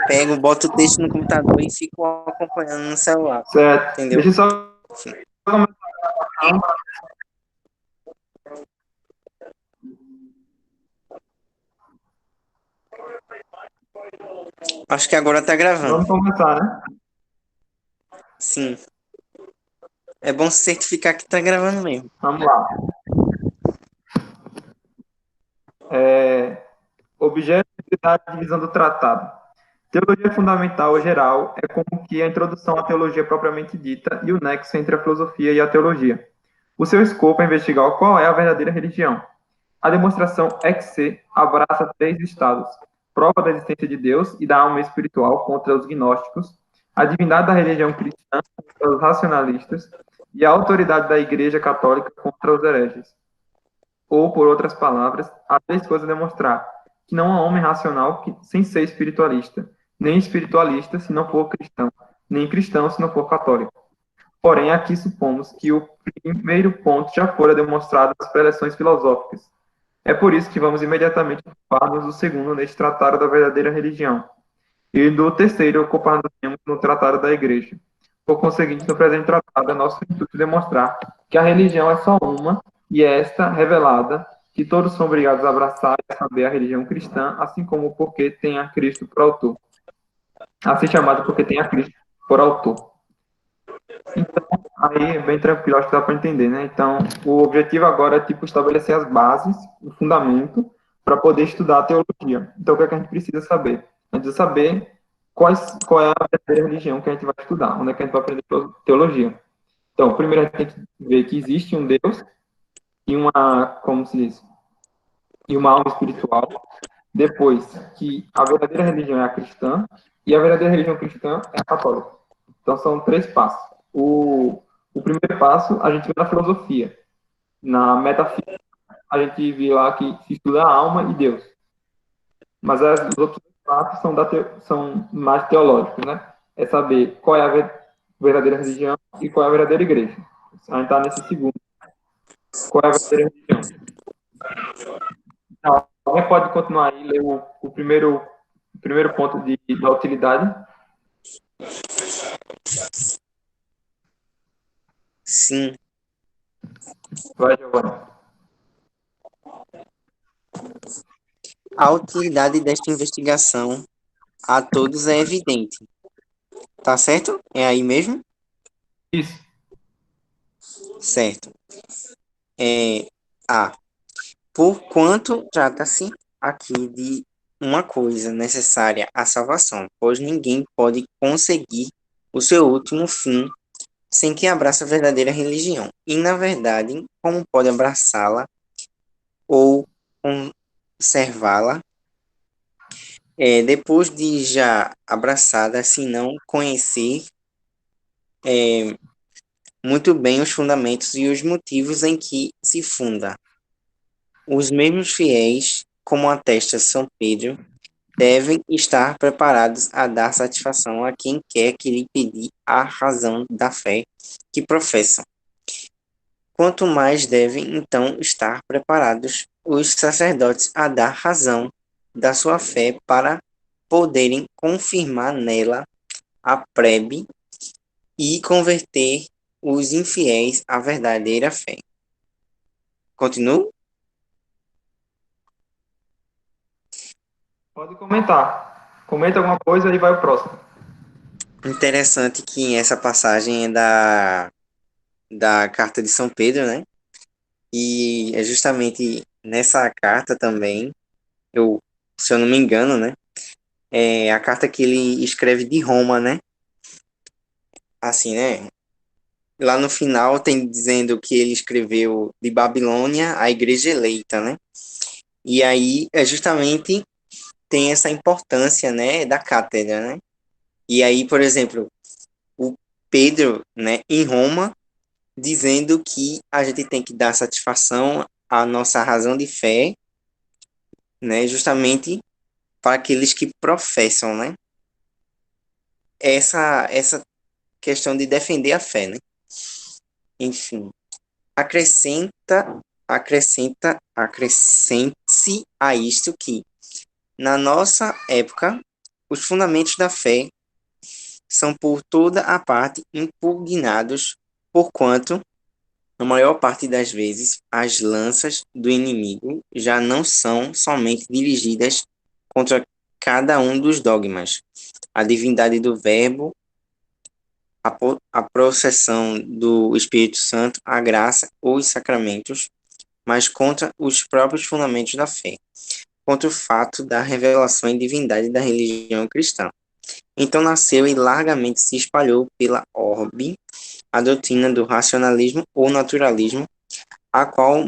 pego, boto o texto no computador e fico acompanhando no celular, Certo. entendeu? Deixa eu só Enfim, comentar. acho que agora tá gravando. Vamos começar, né? Sim, é bom certificar que tá gravando mesmo. Vamos lá. Objeto, utilidade e divisão do tratado. Teologia fundamental ou geral é como que a introdução à teologia propriamente dita e o nexo entre a filosofia e a teologia. O seu escopo é investigar qual é a verdadeira religião. A demonstração ex se abraça três estados: prova da existência de Deus e da alma espiritual contra os gnósticos, a divindade da religião cristã contra os racionalistas e a autoridade da Igreja Católica contra os hereges. Ou, por outras palavras, há três coisas a demonstrar: que não há homem racional sem ser espiritualista, nem espiritualista se não for cristão, nem cristão se não for católico. Porém, aqui supomos que o primeiro ponto já fora demonstrado nas preleções filosóficas. É por isso que vamos imediatamente ocupar-nos do segundo neste tratado da verdadeira religião, e do terceiro ocupar-nos no tratado da igreja. Por conseguinte, no presente tratado, é nosso intuito demonstrar que a religião é só uma, e é esta revelada, que todos são obrigados a abraçar e a saber a religião cristã, assim como porque tem a Cristo por autor. Assim chamado porque tem a Cristo por autor. Então, aí, bem tranquilo, acho que dá para entender, né? Então, o objetivo agora é, tipo, estabelecer as bases, o fundamento, para poder estudar a teologia. Então, o que é que a gente precisa saber? A gente precisa saber qual é a verdadeira religião que a gente vai estudar, onde é que a gente vai aprender teologia. Então, primeiro a gente tem que ver que existe um Deus e uma, como se diz, e uma alma espiritual. Depois, que a verdadeira religião é a cristã e a verdadeira religião cristã é a católica. Então, são três passos. O primeiro passo a gente vê na filosofia. Na metafísica, a gente vê lá que se estuda a alma e Deus. Mas os outros passos são mais teológicos, né? É saber qual é a verdadeira religião e qual é a verdadeira igreja. A gente está nesse segundo. Qual é a verdadeira religião? Então, alguém pode continuar aí e ler o primeiro ponto da utilidade? Sim, Vai, Giovanni. a utilidade desta investigação a todos é evidente, tá certo? É aí mesmo? Isso. Certo. É, A. Porquanto trata-se aqui de uma coisa necessária à salvação, pois ninguém pode conseguir o seu último fim sem que abrace a verdadeira religião. E, na verdade, como pode abraçá-la ou conservá-la depois de já abraçada, se não conhecer muito bem os fundamentos e os motivos em que se funda? Os mesmos fiéis, como atesta São Pedro, devem estar preparados a dar satisfação a quem quer que lhe pedir a razão da fé que professam. Quanto mais devem, então, estar preparados os sacerdotes a dar razão da sua fé para poderem confirmar nela a prebe e converter os infiéis à verdadeira fé. Continuo? Pode comentar. Comenta alguma coisa e vai o próximo. Interessante que essa passagem é da carta de São Pedro, né? E é justamente nessa carta também, se eu não me engano, né? É a carta que ele escreve de Roma, né? Assim, né? Lá no final tem dizendo que ele escreveu de Babilônia a igreja eleita, né? E aí é justamente tem essa importância, né, da cátedra, né? E aí, por exemplo, o Pedro, né, em Roma, dizendo que a gente tem que dar satisfação à nossa razão de fé, né, justamente para aqueles que professam, né? Essa questão de defender a fé, né? Enfim, acrescente-se a isto que, na nossa época, os fundamentos da fé são por toda a parte impugnados, porquanto, na maior parte das vezes, as lanças do inimigo já não são somente dirigidas contra cada um dos dogmas, a divindade do Verbo, a processão do Espírito Santo, a graça ou os sacramentos, mas contra os próprios fundamentos da fé, contra o fato da revelação e divindade da religião cristã. Então nasceu e largamente se espalhou pela orbe a doutrina do racionalismo ou naturalismo, a qual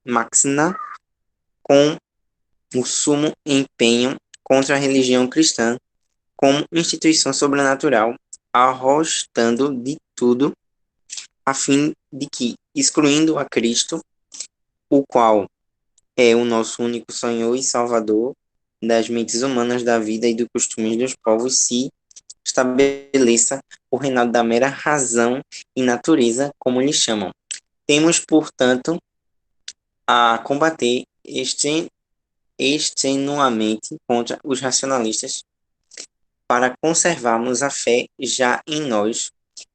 Maxina com o sumo empenho contra a religião cristã como instituição sobrenatural, arrostando de tudo, a fim de que, excluindo a Cristo, o qual é o nosso único Senhor e Salvador das mentes humanas, da vida e dos costumes dos povos, se estabeleça o reinado da mera razão e natureza, como lhe chamam. Temos, portanto, a combater extenuamente contra os racionalistas para conservarmos a fé já em nós,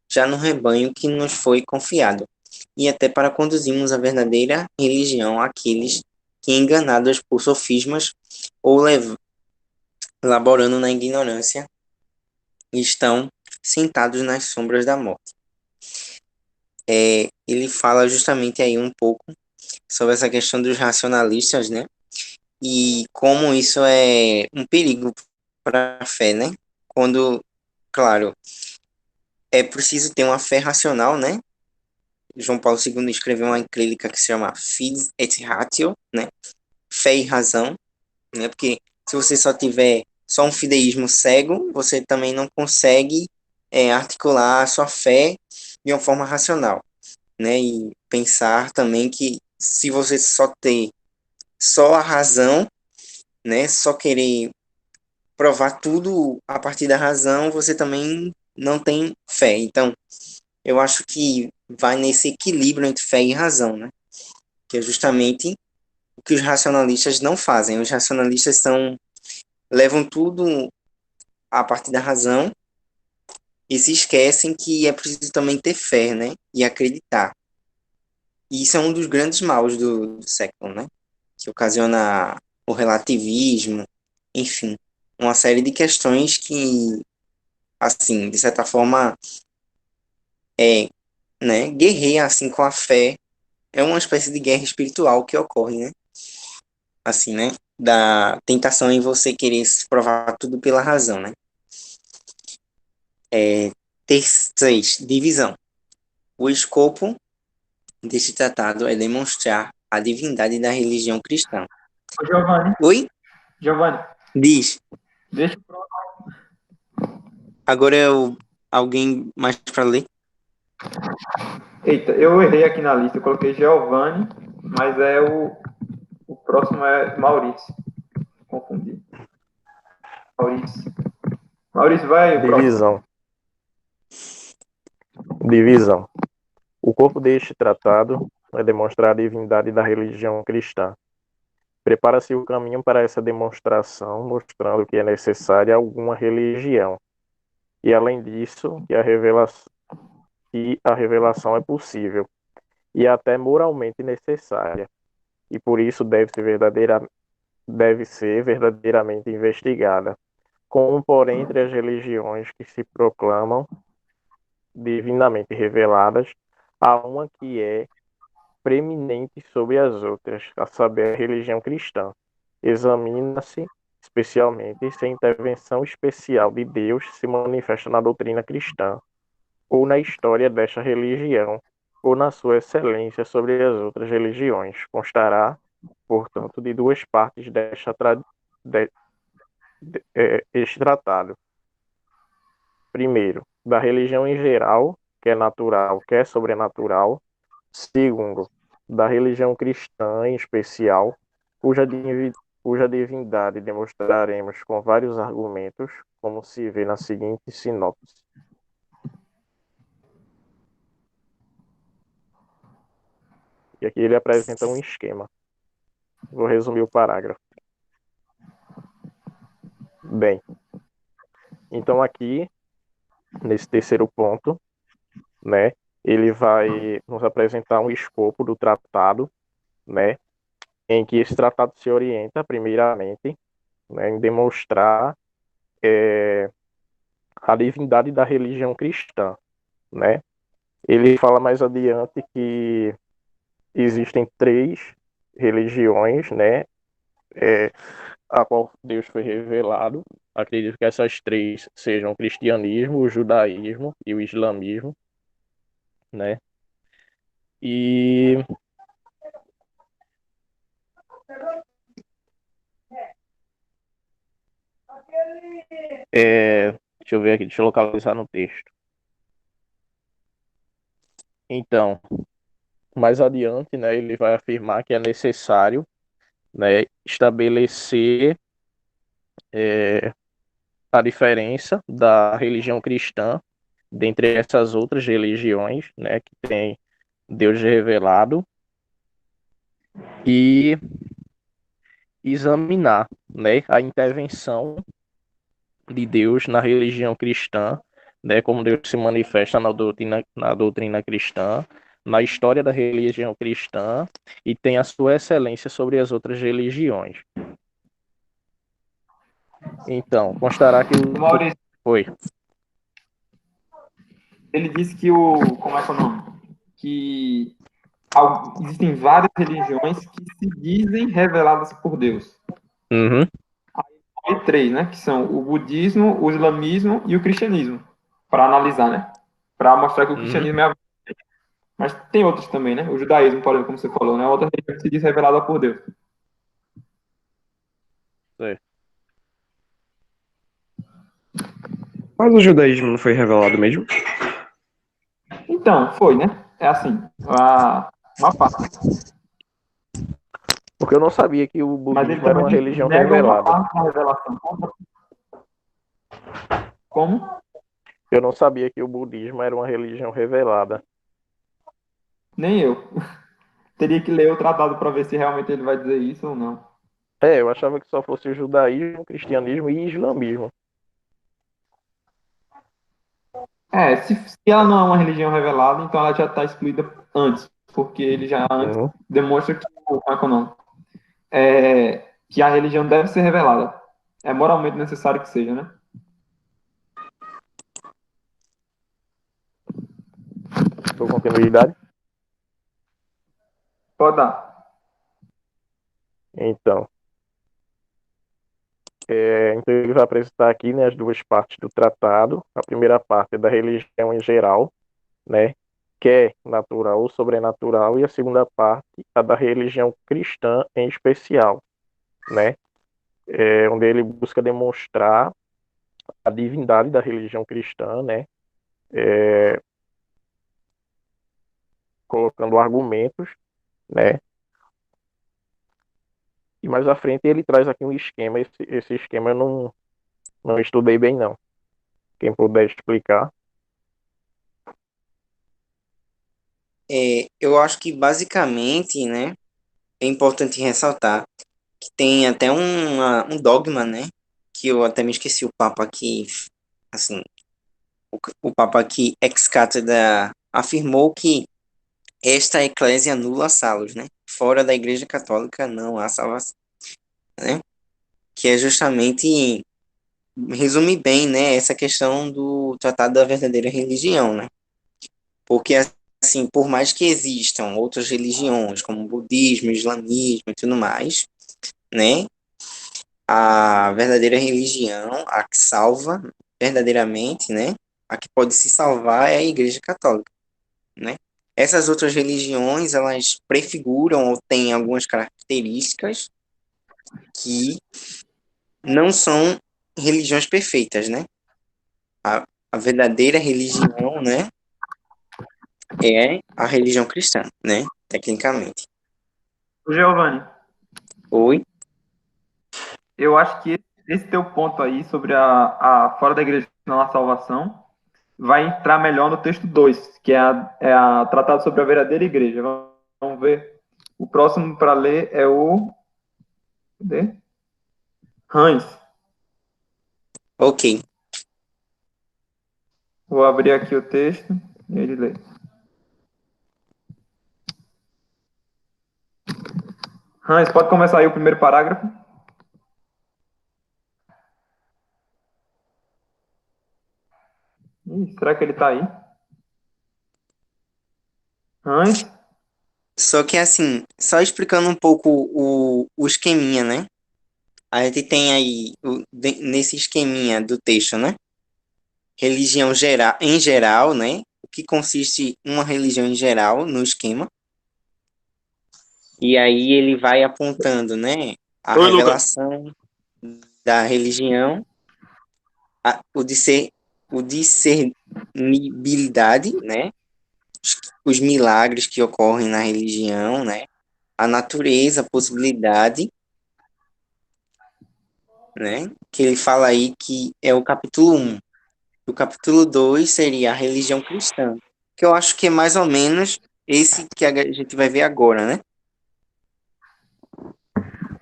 já no rebanho que nos foi confiado, e até para conduzirmos a verdadeira religião àqueles que, enganados por sofismas ou laborando na ignorância, estão sentados nas sombras da morte. Ele fala justamente aí um pouco sobre essa questão dos racionalistas, né? E como isso é um perigo para a fé, né? Quando, claro, é preciso ter uma fé racional, né? João Paulo II escreveu uma encíclica que se chama Fides et Ratio, né? Fé e razão, né? Porque se você só tiver só um fideísmo cego, você também não consegue articular a sua fé de uma forma racional, né? E pensar também que se você só ter só a razão, né? Só querer provar tudo a partir da razão, você também não tem fé. Então, eu acho que vai nesse equilíbrio entre fé e razão, né? Que é justamente o que os racionalistas não fazem. Os racionalistas levam tudo a partir da razão e se esquecem que é preciso também ter fé, né? E acreditar. E isso é um dos grandes maus do século, né? Que ocasiona o relativismo, enfim, uma série de questões que, assim, de certa forma, é, né, guerreia assim com a fé. É uma espécie de guerra espiritual que ocorre, né? Assim, né? Da tentação em você querer provar tudo pela razão, né? Três, divisão. O escopo deste tratado é demonstrar a divindade da religião cristã. Giovanni, Oi? Giovanni, Diz. deixa Agora alguém mais para ler? Eita, eu errei aqui na lista, eu coloquei Giovanni, mas o próximo é Maurício. Confundi. Maurício. Maurício, vai o próximo. Divisão. Divisão. O corpo deste tratado é demonstrar a divindade da religião cristã. Prepara-se o caminho para essa demonstração, mostrando que é necessária alguma religião. E, além disso, que a revelação é possível e até moralmente necessária. E por isso deve ser verdadeiramente investigada. Como, porém, entre as religiões que se proclamam divinamente reveladas, há uma que é preeminente sobre as outras, a saber, a religião cristã. Examina-se especialmente se a intervenção especial de Deus se manifesta na doutrina cristã, ou na história desta religião, ou na sua excelência sobre as outras religiões. Constará, portanto, de duas partes este tratado. Primeiro, da religião em geral, que é natural, que é sobrenatural. Segundo, da religião cristã em especial, cuja divindade demonstraremos com vários argumentos, como se vê na seguinte sinopse. E aqui ele apresenta um esquema. Vou resumir o parágrafo. Bem, então aqui, nesse terceiro ponto, né, ele vai nos apresentar um escopo do tratado, né, em que esse tratado se orienta, primeiramente, né, em demonstrar a divindade da religião cristã, né. Ele fala mais adiante que existem três religiões, né, a qual Deus foi revelado. Acredito que essas três sejam o cristianismo, o judaísmo e o islamismo, né? E deixa eu ver aqui, deixa eu localizar no texto. Então, mais adiante, né, ele vai afirmar que é necessário, né, estabelecer a diferença da religião cristã dentre essas outras religiões, né, que tem Deus revelado, e examinar, né, a intervenção de Deus na religião cristã, né, como Deus se manifesta na doutrina cristã, na história da religião cristã e tem a sua excelência sobre as outras religiões. Então, constará que o... Maurício, Foi. ele disse que como é que é o nome? Que existem várias religiões que se dizem reveladas por Deus. Uhum. E três, né? Que são o budismo, o islamismo e o cristianismo. Para analisar, né? Para mostrar que o Uhum. cristianismo é a... Mas tem outros também, né? O judaísmo, por exemplo, como você falou, né? Outra religião que se diz revelada por Deus. É. Mas o judaísmo não foi revelado mesmo? Então, foi, né? É assim, uma parte. Porque eu não sabia que o Mas ele budismo era também uma religião nega uma revelada. parte da revelação. Como? Eu não sabia que o budismo era uma religião revelada. Nem eu. Teria que ler o tratado para ver se realmente ele vai dizer isso ou não. Eu achava que só fosse o judaísmo, o cristianismo e o islamismo. Se ela não é uma religião revelada, então ela já está excluída antes, porque ele já antes Uhum. demonstra que, como é que é o nome? Que a religião deve ser revelada. É moralmente necessário que seja, né? Dou continuidade? Pode dar. Então, então ele vai apresentar aqui, né, as duas partes do tratado. A primeira parte é da religião em geral, né, que é natural ou sobrenatural, e a segunda parte a da religião cristã em especial, né, onde ele busca demonstrar a divindade da religião cristã, né, colocando argumentos, né, e mais à frente ele traz aqui um esquema. Esse esquema eu não estudei bem, não. Quem puder explicar. Eu acho que basicamente, né, é importante ressaltar que tem até um dogma, né, que eu até me esqueci o Papa aqui, assim, o Papa aqui ex cátedra afirmou que esta eclésia nula salus, né, fora da Igreja Católica não há salvação, né, que é justamente resume bem, né, essa questão do tratado da verdadeira religião, né, porque assim, por mais que existam outras religiões, como budismo, islamismo e tudo mais, né, a verdadeira religião, a que salva verdadeiramente, né, a que pode se salvar é a Igreja Católica, né. Essas outras religiões, elas prefiguram ou têm algumas características que não são religiões perfeitas, né. A verdadeira religião, né, é a religião cristã, né, tecnicamente. Giovanni, Oi? eu acho que esse teu ponto aí sobre a fora da igreja não há salvação vai entrar melhor no texto 2, que é a tratado sobre a verdadeira igreja. Vamos ver. O próximo para ler é o... Cadê? Hans. Ok. Vou abrir aqui o texto e ele lê. Hans, pode começar aí o primeiro parágrafo? Será que ele está aí? Hans? Só que assim, só explicando um pouco o esqueminha, né? A gente tem aí, nesse esqueminha do texto, né? Religião geral, em geral, né? O que consiste uma religião em geral no esquema. E aí ele vai apontando, né? A Oi, Lucas. revelação da religião, o discernibilidade, né? Os milagres que ocorrem na religião, né? A natureza, a possibilidade, né? Que ele fala aí que é o capítulo 1. O capítulo 2 seria a religião cristã, que eu acho que é mais ou menos esse que a gente vai ver agora, né?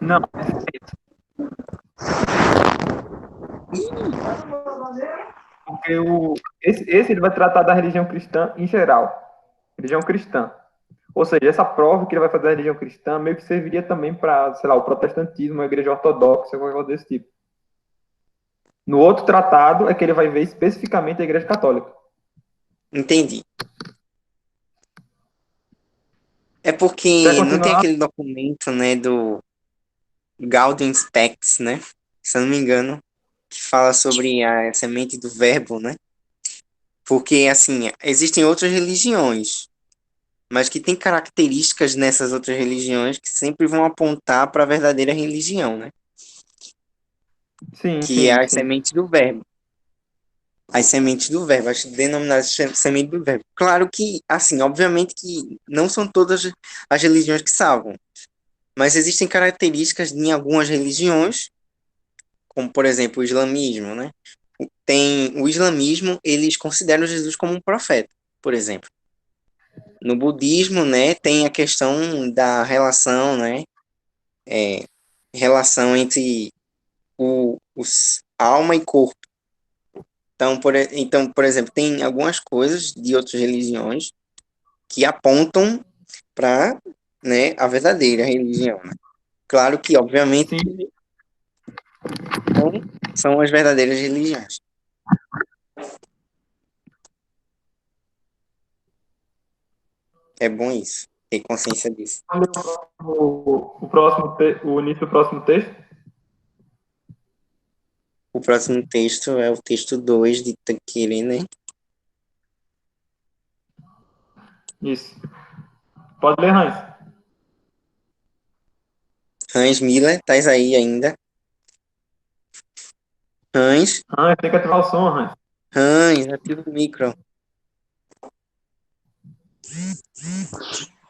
Não, porque esse ele vai tratar da religião cristã em geral. Religião cristã. Ou seja, essa prova que ele vai fazer da religião cristã meio que serviria também para, sei lá, o protestantismo, a igreja ortodoxa, qualquer coisa desse tipo. No outro tratado é que ele vai ver especificamente a igreja católica. Entendi. É Quer porque não tem continuar? aquele documento, né, do Gaudium Spes, né? Se eu não me engano, que fala sobre a semente do verbo, né? Porque, assim, existem outras religiões, mas que tem características nessas outras religiões que sempre vão apontar para a verdadeira religião, né? Sim, Que é sim, as sim. sementes do verbo. As sementes do verbo, as denominadas sementes do verbo. Claro que, assim, obviamente que não são todas as religiões que salvam, mas existem características em algumas religiões, como, por exemplo, o islamismo, né? Tem o islamismo, eles consideram Jesus como um profeta, por exemplo. No budismo, né, tem a questão da relação, né, relação entre os alma e corpo. Então, por exemplo, tem algumas coisas de outras religiões que apontam para, né, a verdadeira religião, né? Claro que, obviamente, Sim, não são as verdadeiras religiões. É bom isso, ter consciência disso. o início do próximo texto? O próximo texto é o texto 2 de Taquere, né? Isso. Pode ler, Hans. Hans Miller, estás aí ainda? Hans, Hans, tem que ativar o som, Hans. Hans, ativa o micro.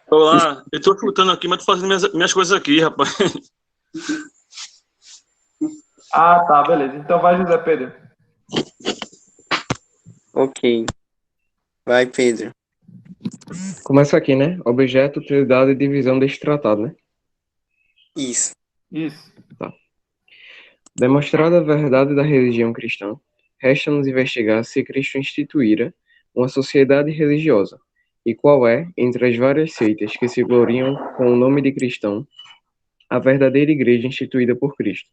Olá, eu tô escutando aqui, mas tô fazendo minhas coisas aqui, rapaz. Ah, tá, beleza. Então vai, José Pedro. Ok. Vai, Pedro. Começa aqui, né? Objeto, utilidade e divisão deste tratado, né? Isso. Isso. Tá. Demonstrada a verdade da religião cristã, resta-nos investigar se Cristo instituíra uma sociedade religiosa, e qual é, entre as várias seitas que se gloriam com o nome de cristão, a verdadeira igreja instituída por Cristo,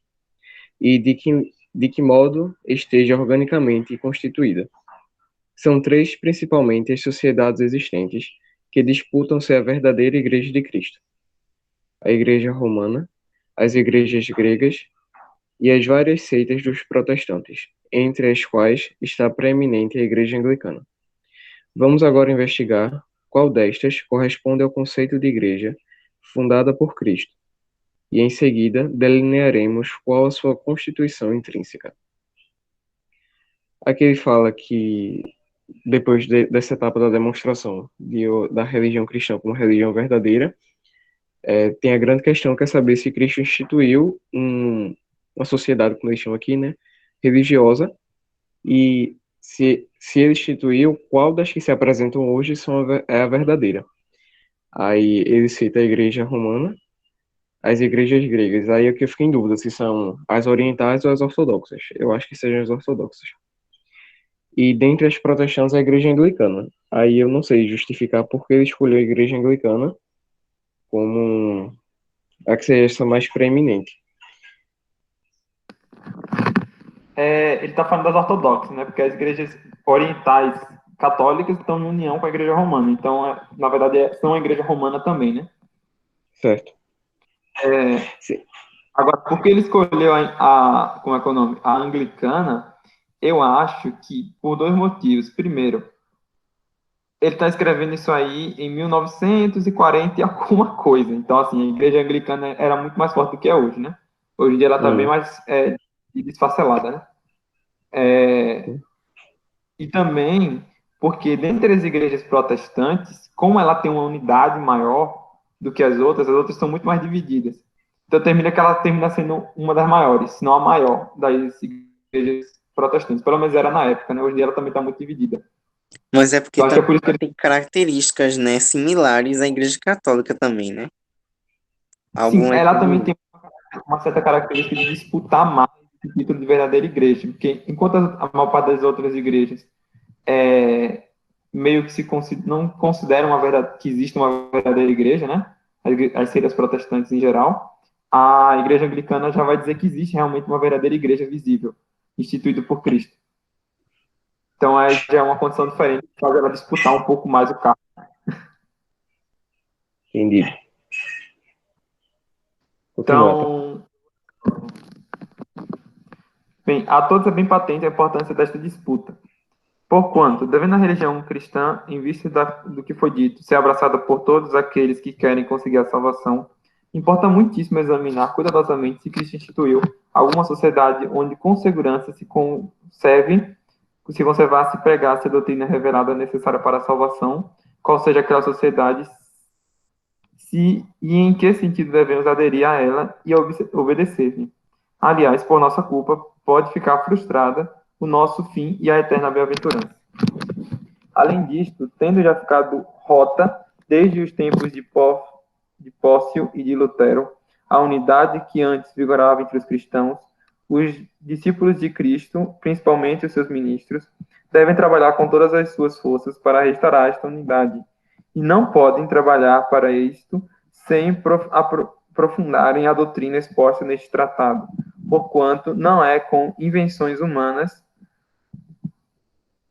e de que modo esteja organicamente constituída. São três principalmente as sociedades existentes que disputam ser a verdadeira Igreja de Cristo: a Igreja Romana, as igrejas gregas e as várias seitas dos protestantes, entre as quais está preeminente a Igreja Anglicana. Vamos agora investigar qual destas corresponde ao conceito de igreja fundada por Cristo, e em seguida delinearemos qual a sua constituição intrínseca. Aqui ele fala que depois dessa etapa da demonstração da religião cristã como religião verdadeira, tem a grande questão que é saber se Cristo instituiu uma sociedade, como eles chamam aqui, né, religiosa, e se ele instituiu, qual das que se apresentam hoje é a verdadeira. Aí ele cita a Igreja Romana, as igrejas gregas. Aí é que eu fiquei em dúvida se são as orientais ou as ortodoxas. Eu acho que sejam as ortodoxas. E dentre as protestantes, a igreja anglicana. Aí eu não sei justificar por que ele escolheu a igreja anglicana como a que seja essa mais preeminente. Ele está falando das ortodoxas, né? Porque as igrejas orientais católicas estão em união com a igreja romana. Então, na verdade, são a igreja romana também, né? Certo. Sim. Agora, por que ele escolheu como é que é o nome? A anglicana, eu acho que por dois motivos. Primeiro, ele está escrevendo isso aí em 1940 e alguma coisa. Então, assim, a igreja anglicana era muito mais forte do que é hoje, né? Hoje em dia ela está bem mais desfacelada, né? E também porque dentre as igrejas protestantes, como ela tem uma unidade maior do que as outras são muito mais divididas. Então termina que ela termina sendo uma das maiores, se não a maior das igrejas protestantes. Pelo menos era na época, né? Hoje em dia ela também está muito dividida. Mas é porque Eu acho que é também por isso que ela tem características, né, similares à Igreja Católica também, né? sim, Algumas ela também tem uma certa característica de disputar mais esse título de verdadeira igreja, porque enquanto a maior parte das outras igrejas meio que não consideram que existe uma verdadeira igreja, né? As seitas protestantes em geral, a igreja anglicana já vai dizer que existe realmente uma verdadeira igreja visível, instituída por Cristo. Então, aí já é uma condição diferente, que faz ela disputar um pouco mais o cargo. Entendi. Continua, tá? Então, bem, a todos é bem patente a importância desta disputa. Porquanto, devendo a religião cristã, em vista do que foi dito, ser abraçada por todos aqueles que querem conseguir a salvação, importa muitíssimo examinar cuidadosamente se Cristo instituiu alguma sociedade onde com segurança se conservasse e pregasse a doutrina revelada necessária para a salvação, qual seja aquela sociedade, se e em que sentido devemos aderir a ela e obedecer-lhe. Aliás, por nossa culpa, pode ficar frustrada o nosso fim e a eterna bem-aventurança. Além disto, tendo já ficado rota, desde os tempos de Pócio e de Lutero, a unidade que antes vigorava entre os cristãos, os discípulos de Cristo, principalmente os seus ministros, devem trabalhar com todas as suas forças para restaurar esta unidade, e não podem trabalhar para isto sem aprofundarem a doutrina exposta neste tratado, porquanto não é com invenções humanas,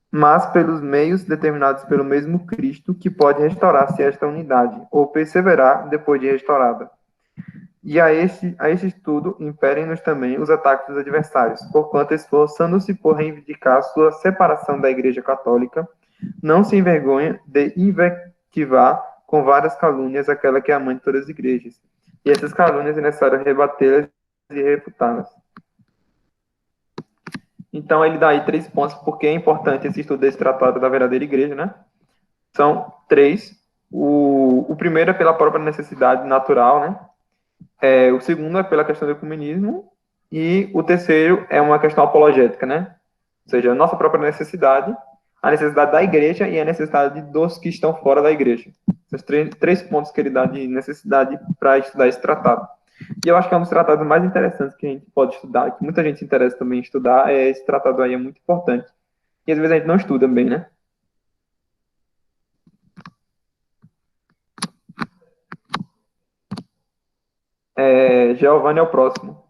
mas pelos meios determinados pelo mesmo Cristo que pode restaurar-se esta unidade, ou perseverar depois de restaurada. E a este estudo imperem-nos também os ataques dos adversários, porquanto, esforçando-se por reivindicar sua separação da Igreja Católica, não se envergonha de invectivar com várias calúnias aquela que é a mãe de todas as igrejas. E essas calúnias é necessário rebatê-las e refutá-las. Então, ele dá aí 3 pontos porque é importante esse estudo desse tratado da verdadeira igreja, né? São 3. O primeiro é pela própria necessidade natural, né? O segundo é pela questão do ecumenismo. E o terceiro é uma questão apologética, né? Ou seja, a nossa própria necessidade, a necessidade da igreja e a necessidade dos que estão fora da igreja. Esses três pontos que ele dá de necessidade para estudar esse tratado. E eu acho que é um dos tratados mais interessantes que a gente pode estudar, que muita gente se interessa também em estudar, esse tratado aí é muito importante. E às vezes a gente não estuda bem, né? Giovanni é o próximo.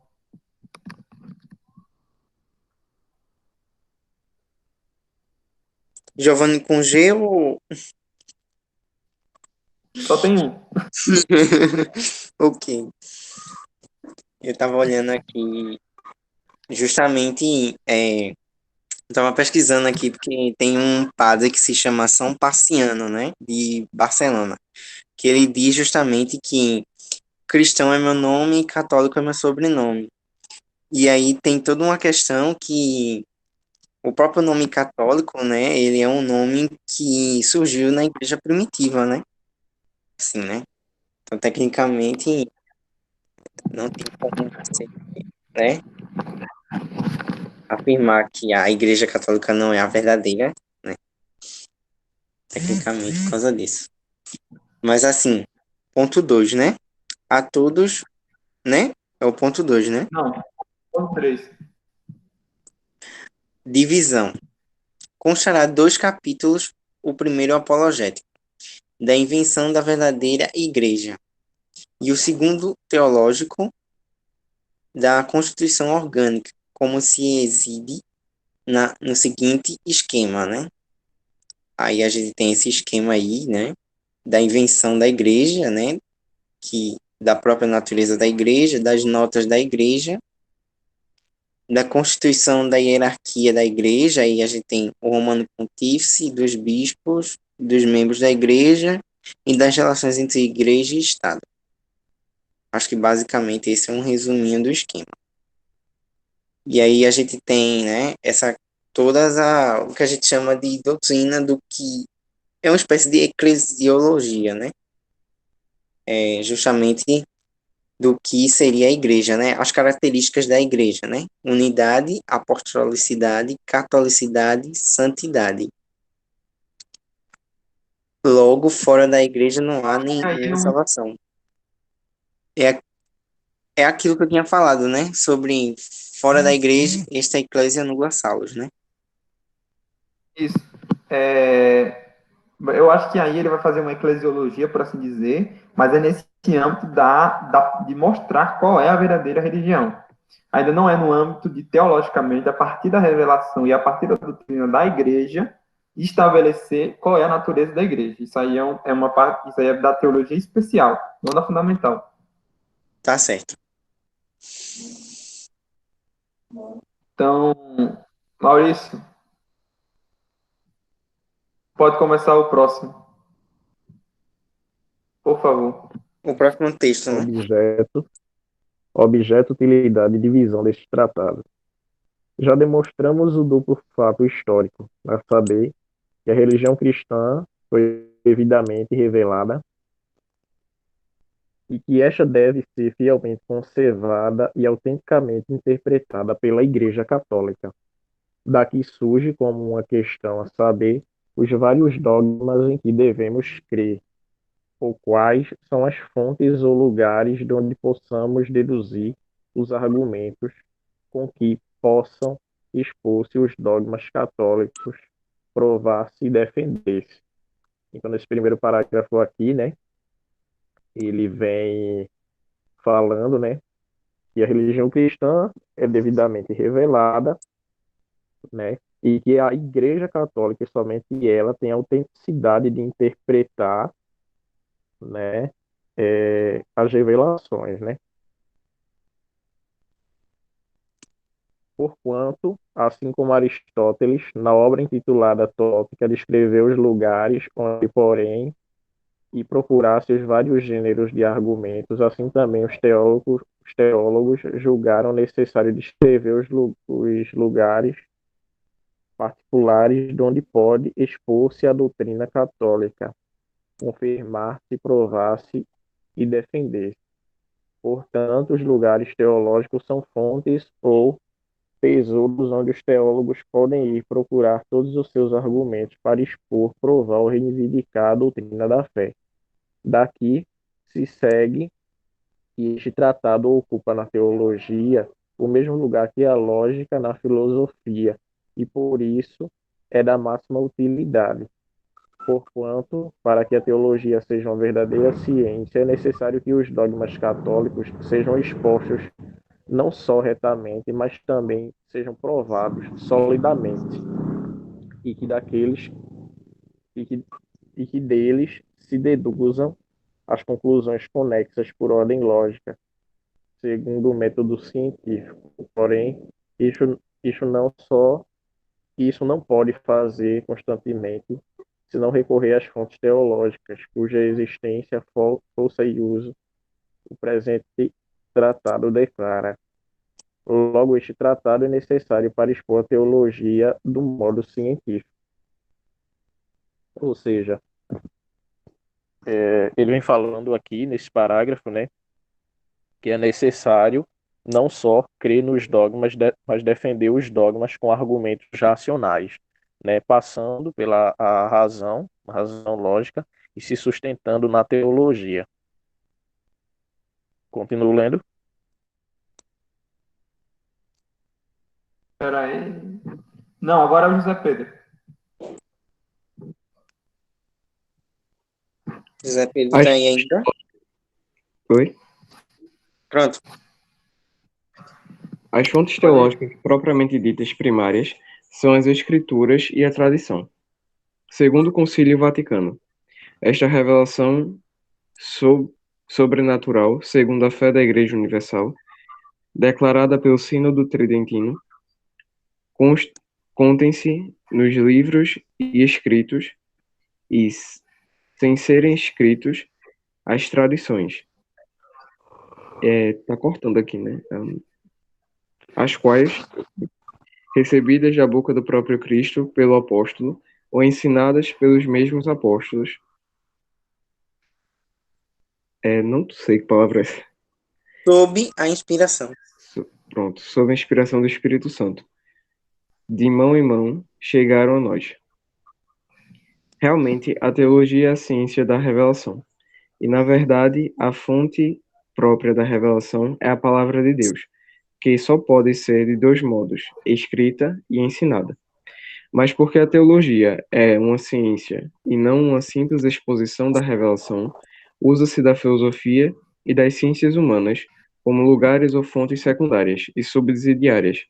Giovanni com G ou... Só tem um. Ok. Eu tava olhando aqui, justamente, eu tava pesquisando aqui, porque tem um padre que se chama São Paciano, né, de Barcelona, que ele diz justamente que cristão é meu nome e católico é meu sobrenome. E aí tem toda uma questão que o próprio nome católico, né, ele é um nome que surgiu na igreja primitiva, né, assim, né. Então, tecnicamente, não tem como você, né, afirmar que a Igreja Católica não é a verdadeira, né, tecnicamente por causa disso. Mas assim, ponto 2, né? A todos né? É o ponto 2, né? Não, ponto 3. Divisão. Constará 2 capítulos. O primeiro é o apologético, da invenção da verdadeira igreja, e o segundo teológico, da constituição orgânica, como se exibe no seguinte esquema, né? Aí a gente tem esse esquema aí, né? Da invenção da igreja, né? Que da própria natureza da igreja, das notas da igreja, da constituição da hierarquia da igreja. Aí a gente tem o Romano Pontífice, dos bispos, dos membros da igreja e das relações entre igreja e Estado. Acho que basicamente esse é um resuminho do esquema. E aí a gente tem, né, o que a gente chama de doutrina do que é uma espécie de eclesiologia, né? É justamente do que seria a igreja, né? As características da igreja, né? Unidade, apostolicidade, catolicidade, santidade. Logo, fora da igreja não há Aí nenhuma salvação. É, é aquilo que eu tinha falado, né? Sobre fora da igreja, esta eclésia nula salus, né? isso. É, eu acho que aí ele vai fazer uma eclesiologia, por assim dizer, mas é nesse âmbito de mostrar qual é a verdadeira religião. Ainda não é no âmbito de, teologicamente, a partir da revelação e a partir da doutrina da igreja, estabelecer qual é a natureza da igreja. Isso aí é uma parte, isso aí é da teologia especial, não da fundamental. Tá certo. Então, Maurício, pode começar o próximo, por favor. O próximo texto, né? Objeto, utilidade e divisão deste tratado. Já demonstramos o duplo fato histórico, a saber, que a religião cristã foi devidamente revelada e que esta deve ser fielmente conservada e autenticamente interpretada pela Igreja Católica. Daqui surge como uma questão a saber os vários dogmas em que devemos crer, ou quais são as fontes ou lugares de onde possamos deduzir os argumentos com que possam expor-se os dogmas católicos, provar-se e defender-se. Então, nesse primeiro parágrafo aqui, né, ele vem falando, né, que a religião cristã é devidamente revelada, né, e que a Igreja Católica, somente ela, tem a autenticidade de interpretar, né, as revelações, né. Porquanto, assim como Aristóteles, na obra intitulada Tópica, descreveu os lugares onde, porém, e procurasse os vários gêneros de argumentos, assim também os teólogos julgaram necessário descrever os lugares particulares de onde pode expor-se a doutrina católica, confirmar-se, provar-se e defender-se. Portanto, os lugares teológicos são fontes ou tesouros onde os teólogos podem ir procurar todos os seus argumentos para expor, provar ou reivindicar a doutrina da fé. Daqui se segue que este tratado ocupa na teologia o mesmo lugar que a lógica na filosofia, e por isso é da máxima utilidade. Porquanto, para que a teologia seja uma verdadeira ciência, é necessário que os dogmas católicos sejam expostos não só retamente, mas também sejam provados solidamente, e que daqueles e que, e que deles se deduzam as conclusões conexas por ordem lógica, segundo o método científico. Porém, isso não só isso não pode fazer constantemente, se não recorrer às fontes teológicas, cuja existência, força e uso o presente tratado declara. Logo, este tratado é necessário para expor a teologia do modo científico. Ou seja, ele vem falando aqui nesse parágrafo, né, que é necessário não só crer nos dogmas, mas defender os dogmas com argumentos racionais, né, passando pela a razão lógica, e se sustentando na teologia. Continuo lendo. Espera aí. Não, agora é o José Pedro. José Pedro As, tá aí ainda? oi? Pronto. As fontes Pode ir. teológicas propriamente ditas primárias são as Escrituras e a tradição. Segundo o Concílio Vaticano, esta revelação sobrenatural, segundo a fé da Igreja Universal, declarada pelo Sínodo Tridentino, const- contém-se nos livros e escritos e, sem serem escritos, as tradições. Tá cortando aqui, né? As quais, recebidas da boca do próprio Cristo pelo apóstolo, ou ensinadas pelos mesmos apóstolos. Não sei que palavra é essa. Sob a inspiração. Pronto, sob a inspiração do Espírito Santo. De mão em mão chegaram a nós. Realmente, a teologia é a ciência da revelação. E, na verdade, a fonte própria da revelação é a palavra de Deus, que só pode ser de dois modos, escrita e ensinada. Mas porque a teologia é uma ciência e não uma simples exposição da revelação, usa-se da filosofia e das ciências humanas como lugares ou fontes secundárias e subsidiárias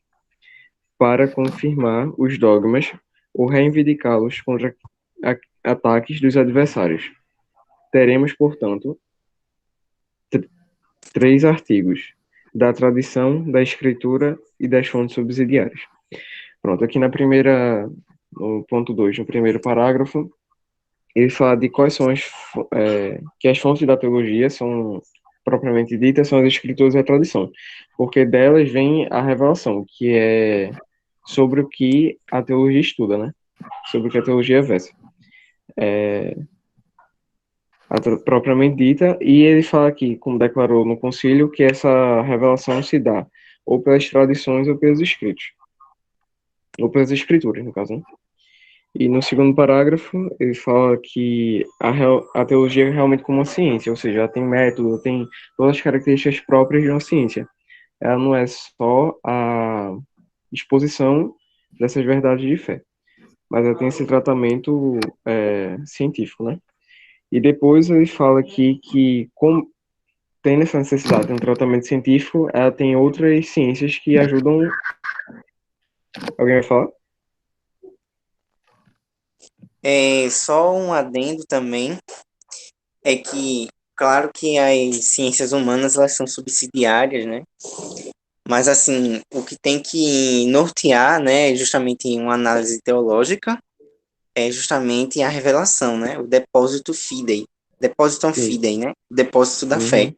para confirmar os dogmas ou reivindicá-los contra ataques dos adversários. Teremos, portanto, três artigos: da tradição, da escritura e das fontes subsidiárias. Pronto, aqui no ponto 2, no primeiro parágrafo, ele fala de quais são que as fontes da teologia são propriamente ditas, são as escrituras e a tradição, porque delas vem a revelação, que é sobre o que a teologia estuda, né? Sobre o que a teologia versa. Propriamente dita, e ele fala aqui, como declarou no concílio, que essa revelação se dá ou pelas tradições ou pelos escritos, ou pelas escrituras, no caso, né? E no segundo parágrafo, ele fala que a teologia é realmente como uma ciência, ou seja, ela tem método, tem todas as características próprias de uma ciência. Ela não é só a exposição dessas verdades de fé, mas ela tem esse tratamento científico, né? E depois ele fala aqui que, como tem essa necessidade de um tratamento científico, ela tem outras ciências que ajudam. Alguém vai falar? Só um adendo também é que, claro que as ciências humanas elas são subsidiárias, né? Mas assim, o que tem que nortear, né, é justamente uma análise teológica, é justamente a revelação, né? O depósito fidei, depositum Sim. fidei, né? O depósito da fé, Uhum.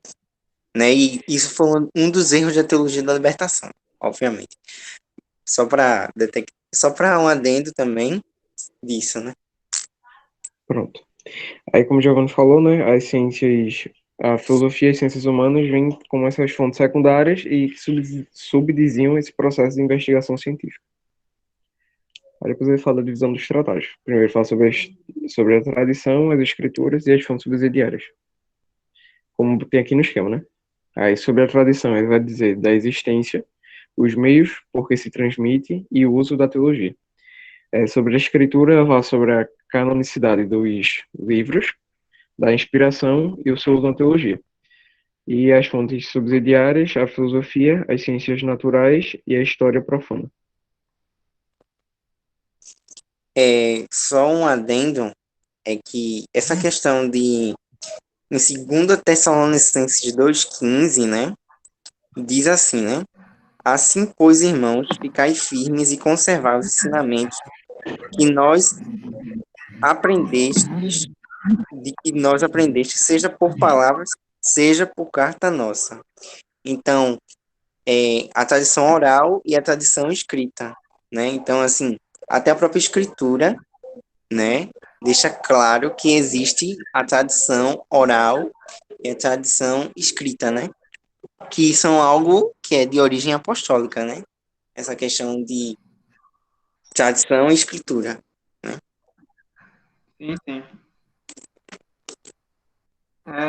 né? E isso foi um dos erros da teologia da libertação, obviamente. Só para um adendo também disso, né? Pronto. Aí, como o Giovanni falou, né, as ciências, a filosofia e as ciências humanas vêm como essas fontes secundárias e que subdiziam esse processo de investigação científica. Aí depois ele fala da divisão dos tratados. Primeiro ele fala sobre a tradição, as escrituras e as fontes subsidiárias, como tem aqui no esquema, né? Aí sobre a tradição ele vai dizer da existência, os meios por que se transmite e o uso da teologia. Sobre a escritura, ele fala sobre a canonicidade dos livros, da inspiração e o seu uso na teologia. E as fontes subsidiárias, a filosofia, as ciências naturais e a história profana. Só um adendo é que essa questão de em 2 Tessalonicenses 2,15, né? Diz assim, né? Assim, pois, irmãos, ficai firmes e conservai os ensinamentos que nós aprendestes, seja por palavras, seja por carta nossa. Então, a tradição oral e a tradição escrita, né? Então, assim, até a própria escritura, né, deixa claro que existe a tradição oral e a tradição escrita, né? Que são algo que é de origem apostólica, né? Essa questão de tradição e escritura, né? Sim, sim.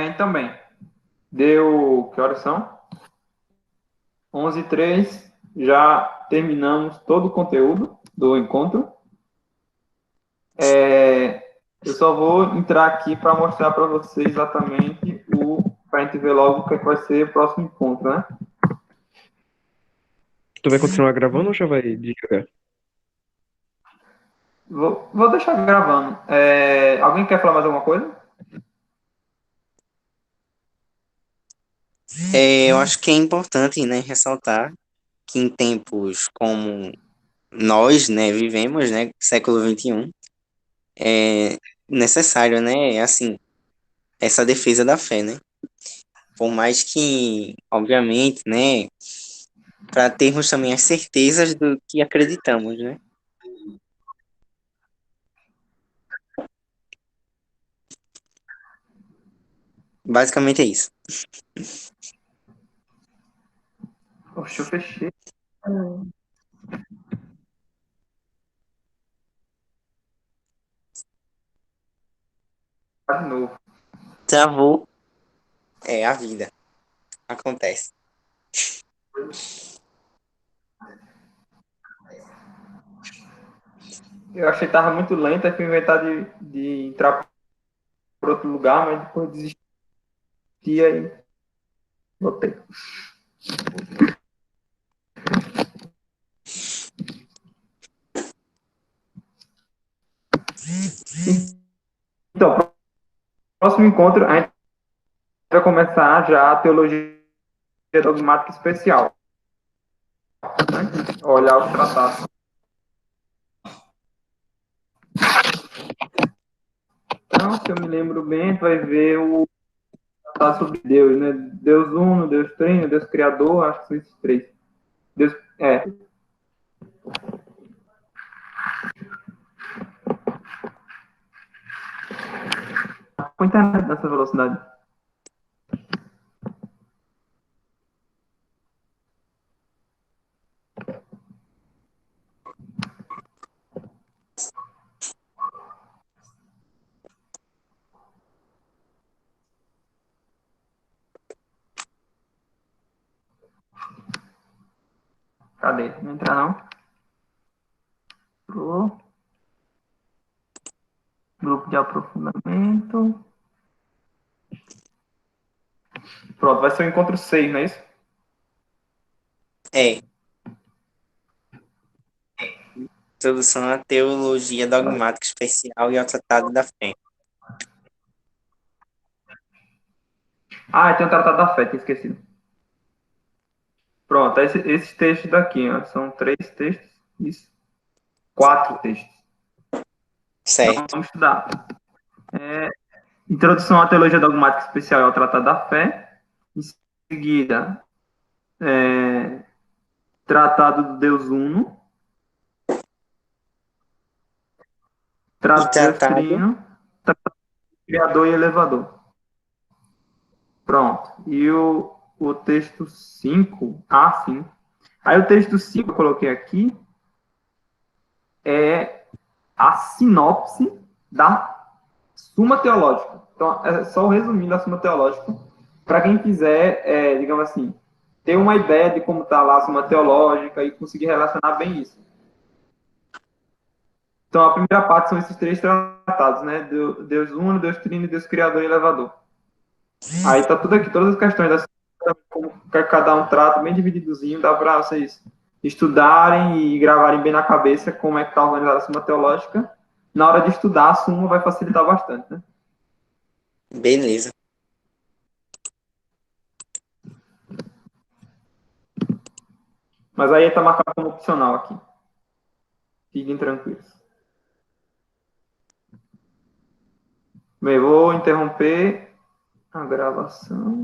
Então, bem. Deu. Que horas são? 11h03. já terminamos todo o conteúdo do encontro. Eu só vou entrar aqui para mostrar para vocês exatamente para a gente ver logo o que vai ser o próximo encontro, né? Tu vai continuar gravando ou já vai desligar? Vou deixar gravando. Alguém quer falar mais alguma coisa? Eu acho que é importante, né, ressaltar que em tempos como nós, né, vivemos, né, século XXI, é necessário, né, assim, essa defesa da fé, né? Por mais que, obviamente, né, para termos também as certezas do que acreditamos, né? Basicamente é isso. Oxe, eu fechei. De novo. Travou, é a vida. Acontece. Eu achei que estava muito lento, aí fui inventar de entrar para outro lugar, mas depois desisti e voltei. Então, próximo encontro, a gente vai começar já a teologia dogmática especial. Né? Olhar os tratados. Então, se eu me lembro bem, a gente vai ver o tratado sobre Deus, né? Deus Uno, Deus Trino, Deus Criador, acho que são esses três. Deus, com a internet nessa velocidade. Cadê? Não entra não. Pro grupo de aprofundamento. Pronto, vai ser o encontro 6, não é isso? É. Introdução à teologia dogmática especial e ao tratado da fé. Ah, tem o Tratado da Fé, tinha esquecido. Pronto, esses textos daqui, ó, são 3 textos, isso. 4 textos. Então, Certo. vamos estudar. Introdução à Teologia Dogmática Especial e ao Tratado da Fé. Em seguida, Tratado do Deus Uno. E Tratado do Deus tratado. Trino. Tratado do Criador e Elevador. Pronto. E o texto 5, sim. Aí o texto 5 que eu coloquei aqui é a sinopse da Suma Teológica. Então, é só o resumindo da Suma Teológica. Para quem quiser, digamos assim, ter uma ideia de como está lá a Suma Teológica e conseguir relacionar bem isso. Então, a primeira parte são esses 3 tratados, né? Deus Uno, Deus Trino, Deus Criador e Elevador. Aí tá tudo aqui, todas as questões da como cada um trata, bem divididozinho, dá para vocês estudarem e gravarem bem na cabeça como é que está organizada a Suma Teológica. Na hora de estudar, a Suma vai facilitar bastante, né? Beleza. Mas aí está marcado como opcional aqui. Fiquem tranquilos. Bem, vou interromper a gravação.